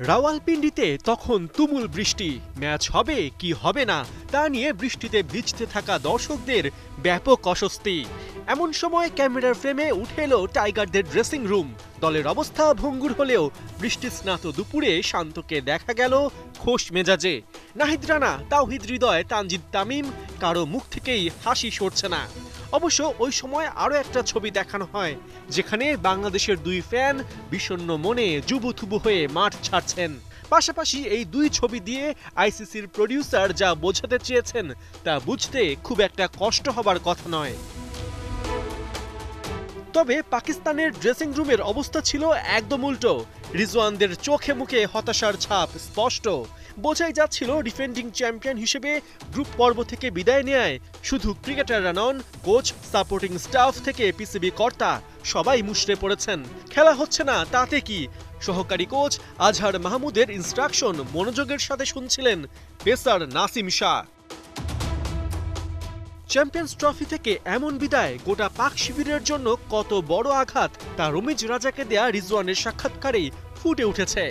রাওয়ালপিন্ডিতে তখন তুমুল বৃষ্টি। ম্যাচ হবে কি হবে না তা নিয়ে বৃষ্টিতে ভিজতে থাকা দর্শকদের ব্যাপক অস্বস্তি। এমন সময় ক্যামেরার ফ্রেমে উঠে এলো টাইগারদের ড্রেসিং রুম। দলের অবস্থা ভঙ্গুর হলেও বৃষ্টি স্নাত দুপুরে শান্তকে দেখা গেল খোশ মেজাজে। নাহিদ রানা, তাওহিদ হৃদয়, তানজিদ তামিম, কারো মুখ থেকেই হাসি সরছে না। অবশ্য ওই সময় আরও একটা ছবি দেখানো হয়, যেখানে বাংলাদেশের দুই ফ্যান বিষণ্ণ মনে জুবুথুবু হয়ে মাঠ ছাড়ছেন। পাশাপাশি এই দুই ছবি দিয়ে আইসিসির প্রডিউসার যা বোঝাতে চেয়েছেন তা বুঝতে খুব একটা কষ্ট হবার কথা নয়। তবে পাকিস্তানের ড্রেসিং রুমের অবস্থা ছিল একদম উল্টো। রিজওয়ানদের চোখে মুখে হতাশার ছাপ স্পষ্ট। বোঝাই যাচ্ছিল ডিফেন্ডিং চ্যাম্পিয়ন হিসেবে গ্রুপ পর্ব থেকে বিদায় নেয় শুধু ক্রিকেটাররা নন, কোচ, সাপোর্টিং স্টাফ থেকে পিসিবি কর্তা সবাই মুষড়ে পড়েছেন। খেলা হচ্ছে না তাতে কি, সহকারী কোচ আজহার মাহমুদের ইনস্ট্রাকশন মনোযোগের সাথে শুনছিলেন pacer Nasim Shah. Champions trophy থেকে এমন বিদায় গোটা পাক শিবিরের জন্য কত বড় আঘাত তা রমিজ রাজাকে দেয়া রিজওয়ানের সাক্ষাৎকারেই ফুটে উঠেছে।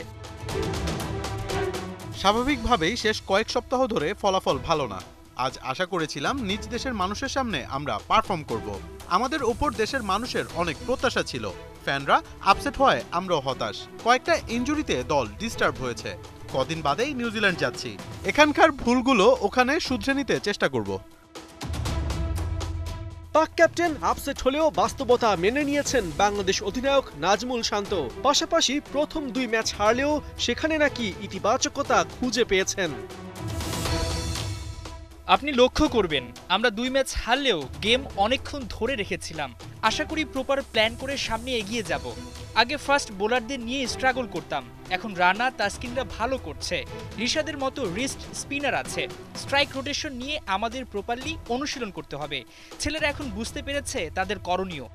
স্বাভাবিকভাবেই শেষ কয়েক সপ্তাহ ধরে ফলাফল ভালো না। আজ আশা করেছিলাম নিজ দেশের মানুষের সামনে আমরা পারফর্ম করব। আমাদের ওপর দেশের মানুষের অনেক প্রত্যাশা ছিল। ফ্যানরা আপসেট হয়, আমরাও হতাশ। কয়েকটা ইনজুরিতে দল ডিস্টার্ব হয়েছে। কদিন বাদেই নিউজিল্যান্ড যাচ্ছি, এখানকার ভুলগুলো ওখানে শুধরে নিতে চেষ্টা করব। পাক ক্যাপ্টেন আপসেট হলেও বাস্তবতা মেনে নিয়েছেন বাংলাদেশ অধিনায়ক নাজমুল শান্ত। পাশাপাশি প্রথম দুই ম্যাচ হারলেও সেখানে নাকি ইতিবাচকতা খুঁজে পেয়েছেন। আপনি লক্ষ্য করবেন, আমরা দুই ম্যাচ হারলেও গেম অনেকক্ষণ ধরে রেখেছিলাম। আশা করি প্রপার প্ল্যান করে সামনে এগিয়ে যাব। আগে ফাস্ট বোলারদের নিয়ে স্ট্রাগল করতাম, এখন রানা, তাসকিনরা ভালো করছে। রিশাদের মতো রিস্ট স্পিনার আছে। স্ট্রাইক রোটেশন নিয়ে আমাদের প্রপারলি অনুশীলন করতে হবে। ছেলেরা এখন বুঝতে পেরেছে তাদের করণীয়।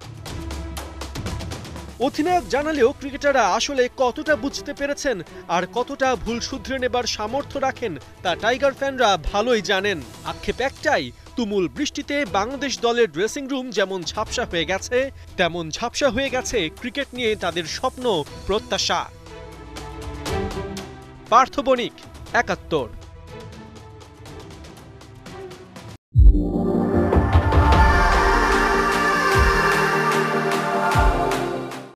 অধিনায়ক জানালেও ক্রিকেটাররা আসলে কতটা বুঝতে পেরেছেন আর কতটা ভুল শুধরে নেবার সামর্থ্য রাখেন তা টাইগার ফ্যানরা ভালোই জানেন। আক্ষেপ একটাই, তুমুল বৃষ্টিতে বাংলাদেশ দলের ড্রেসিং রুম যেমন ঝাপসা হয়ে গেছে, তেমন ঝাপসা হয়ে গেছে ক্রিকেট নিয়ে তাদের স্বপ্ন, প্রত্যাশা। পার্থ বণিক, ৭১।